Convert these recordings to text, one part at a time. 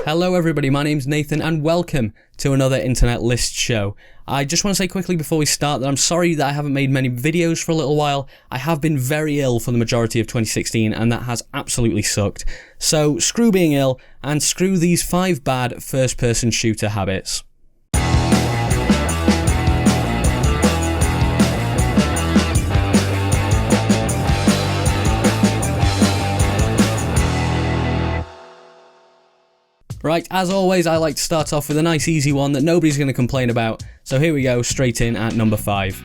Hello everybody, my name's Nathan and welcome to another Internet List show. I just want to say quickly before we start that I'm sorry that I haven't made many videos for a little while. I have been very ill for the majority of 2016 and that has absolutely sucked. So screw being ill and screw these 5 bad first-person shooter habits. Right, as always, I like to start off with a nice easy one that nobody's going to complain about, so here we go, straight in at number 5.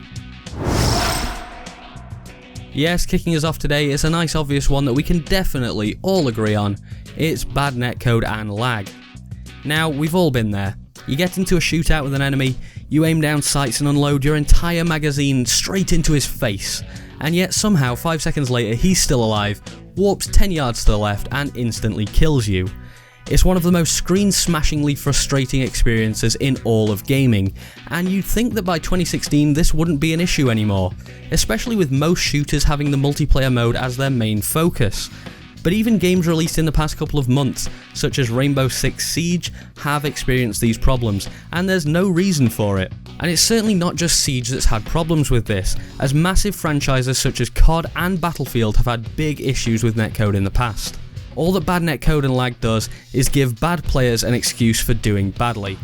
Yes, kicking us off today is a nice obvious one that we can definitely all agree on. It's bad netcode and lag. Now, we've all been there. You get into a shootout with an enemy, you aim down sights and unload your entire magazine straight into his face, and yet somehow 5 seconds later he's still alive, warps 10 yards to the left and instantly kills you. It's one of the most screen-smashingly frustrating experiences in all of gaming, and you'd think that by 2016 this wouldn't be an issue anymore, especially with most shooters having the multiplayer mode as their main focus. But even games released in the past couple of months, such as Rainbow Six Siege, have experienced these problems, and there's no reason for it. And it's certainly not just Siege that's had problems with this, as massive franchises such as COD and Battlefield have had big issues with netcode in the past. All that bad netcode and lag does is give bad players an excuse for doing badly.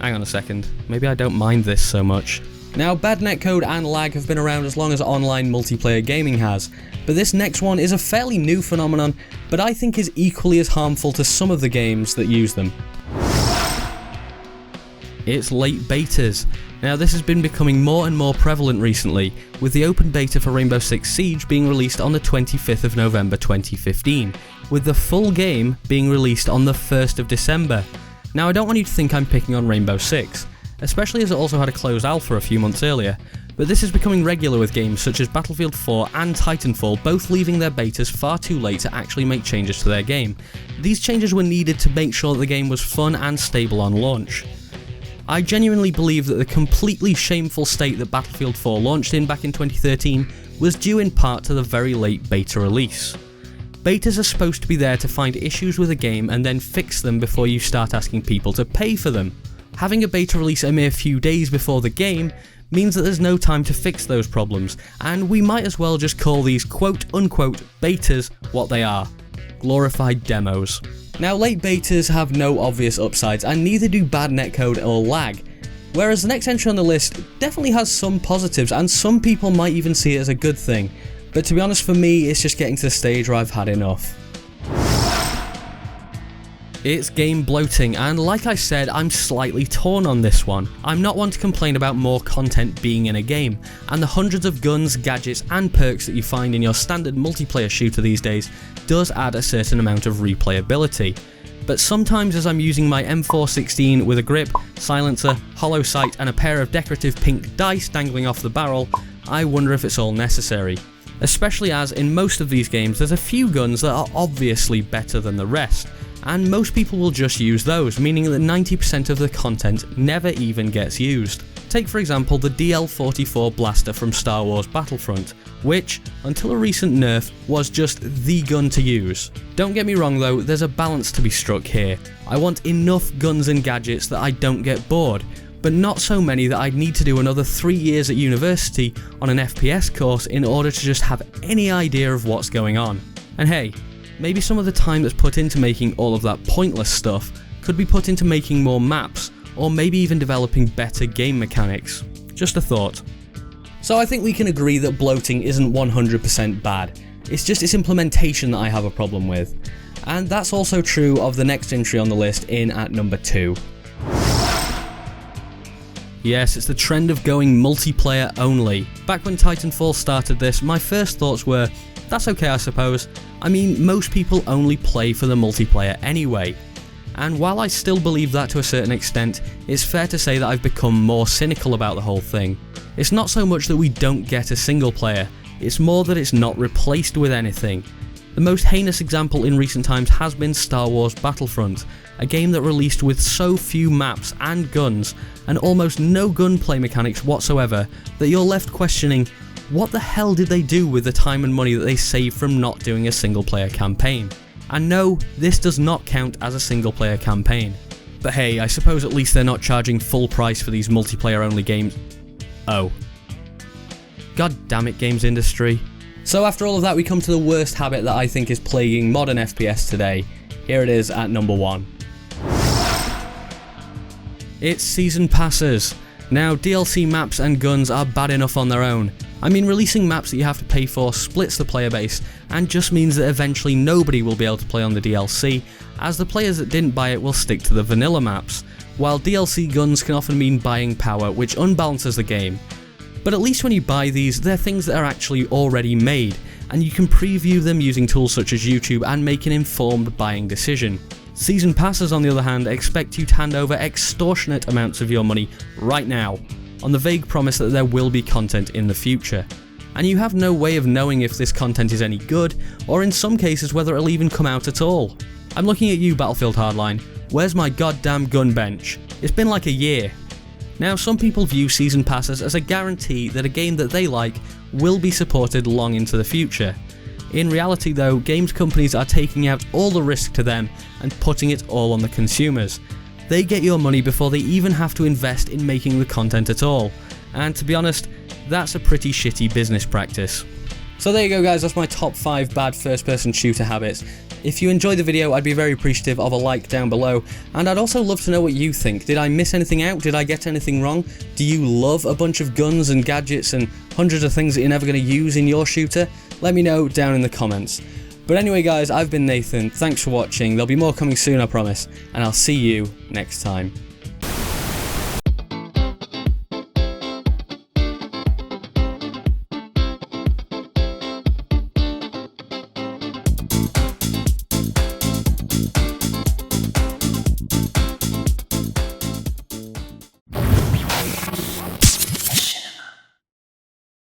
Hang on a second, maybe I don't mind this so much. Now, bad netcode and lag have been around as long as online multiplayer gaming has, but this next one is a fairly new phenomenon, but I think is equally as harmful to some of the games that use them. It's late betas. Now, this has been becoming more and more prevalent recently, with the open beta for Rainbow Six Siege being released on the 25th of November 2015, with the full game being released on the 1st of December. Now, I don't want you to think I'm picking on Rainbow Six, especially as it also had a closed alpha a few months earlier, but this is becoming regular with games such as Battlefield 4 and Titanfall both leaving their betas far too late to actually make changes to their game. These changes were needed to make sure that the game was fun and stable on launch. I genuinely believe that the completely shameful state that Battlefield 4 launched in back in 2013 was due in part to the very late beta release. Betas are supposed to be there to find issues with a game and then fix them before you start asking people to pay for them. Having a beta release a mere few days before the game means that there's no time to fix those problems, and we might as well just call these quote-unquote betas what they are: glorified demos. Now, late betas have no obvious upsides, and neither do bad netcode or lag, whereas the next entry on the list definitely has some positives, and some people might even see it as a good thing, but to be honest, for me, it's just getting to the stage where I've had enough. It's game bloating, and like I said, I'm slightly torn on this one. I'm not one to complain about more content being in a game, and the hundreds of guns, gadgets and perks that you find in your standard multiplayer shooter these days does add a certain amount of replayability. But sometimes as I'm using my M416 with a grip, silencer, hollow sight and a pair of decorative pink dice dangling off the barrel, I wonder if it's all necessary. Especially as in most of these games there's a few guns that are obviously better than the rest, and most people will just use those, meaning that 90% of the content never even gets used. Take for example the DL-44 blaster from Star Wars Battlefront, which, until a recent nerf, was just the gun to use. Don't get me wrong though, there's a balance to be struck here. I want enough guns and gadgets that I don't get bored, but not so many that I'd need to do another 3 years at university on an FPS course in order to just have any idea of what's going on. And hey, maybe some of the time that's put into making all of that pointless stuff could be put into making more maps, or maybe even developing better game mechanics. Just a thought. So I think we can agree that bloating isn't 100% bad, it's just its implementation that I have a problem with. And that's also true of the next entry on the list in at number 2. Yes, it's the trend of going multiplayer only. Back when Titanfall started this, my first thoughts were, that's okay I suppose. I mean, most people only play for the multiplayer anyway. And while I still believe that to a certain extent, it's fair to say that I've become more cynical about the whole thing. It's not so much that we don't get a single player, it's more that it's not replaced with anything. The most heinous example in recent times has been Star Wars Battlefront, a game that released with so few maps and guns, and almost no gunplay mechanics whatsoever, that you're left questioning, what the hell did they do with the time and money that they saved from not doing a single player campaign? And no, this does not count as a single player campaign. But hey, I suppose at least they're not charging full price for these multiplayer only games. Oh. God damn it, games industry. So after all of that, we come to the worst habit that I think is plaguing modern FPS today. Here it is at number 1. It's season passes. Now, DLC maps and guns are bad enough on their own. I mean, releasing maps that you have to pay for splits the player base and just means that eventually nobody will be able to play on the DLC, as the players that didn't buy it will stick to the vanilla maps, while DLC guns can often mean buying power, which unbalances the game. But at least when you buy these, they're things that are actually already made, and you can preview them using tools such as YouTube and make an informed buying decision. Season passes, on the other hand, expect you to hand over extortionate amounts of your money right now, on the vague promise that there will be content in the future. And you have no way of knowing if this content is any good, or in some cases whether it'll even come out at all. I'm looking at you, Battlefield Hardline. Where's my goddamn gun bench? It's been like a year. Now, some people view season passes as a guarantee that a game that they like will be supported long into the future. In reality though, games companies are taking out all the risk to them and putting it all on the consumers. They get your money before they even have to invest in making the content at all, and to be honest, that's a pretty shitty business practice. So there you go guys, that's my top 5 bad first person shooter habits. If you enjoyed the video, I'd be very appreciative of a like down below, and I'd also love to know what you think. Did I miss anything out? Did I get anything wrong? Do you love a bunch of guns and gadgets and hundreds of things that you're never going to use in your shooter? Let me know down in the comments. But anyway guys, I've been Nathan, thanks for watching, there'll be more coming soon I promise, and I'll see you next time.